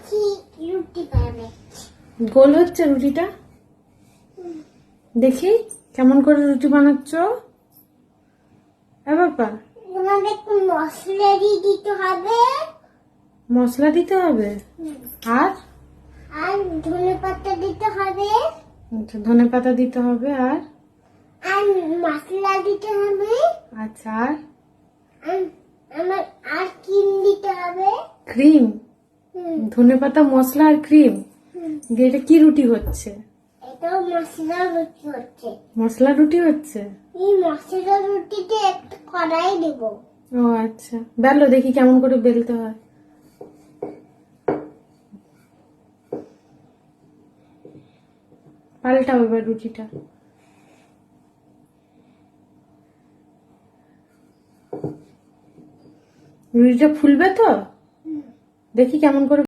মাছি রুটি বানাবে। গোল হচ্ছে রুটিটা, দেখি কেমন করে রুটি বানাচ্ছ। বাবা, তোমাদের একটু মশলা দিয়ে দিতে হবে, মশলা দিতে হবে আর আর ধনেপাতা দিতে হবে, ধনেপাতা দিতে হবে আর আর মশলা দিতে হবে, আচ্ছা আর আমার আর ক্রিম দিতে হবে। ক্রিম, ধনেপাতা, মশলা আর ক্রিম দিয়ে এটা কি রুটি হচ্ছে? এটাও মশলা রুটি হচ্ছে। মশলা রুটি হচ্ছে। এই মশলা রুটিতে একটু কড়াই দেব। ও আচ্ছা, বেলো দেখি কেমন করে বেলতে হয়। পাল্টাও এবার রুটিটা। রুটিটা ফুলবে তো, দেখি কেমন করে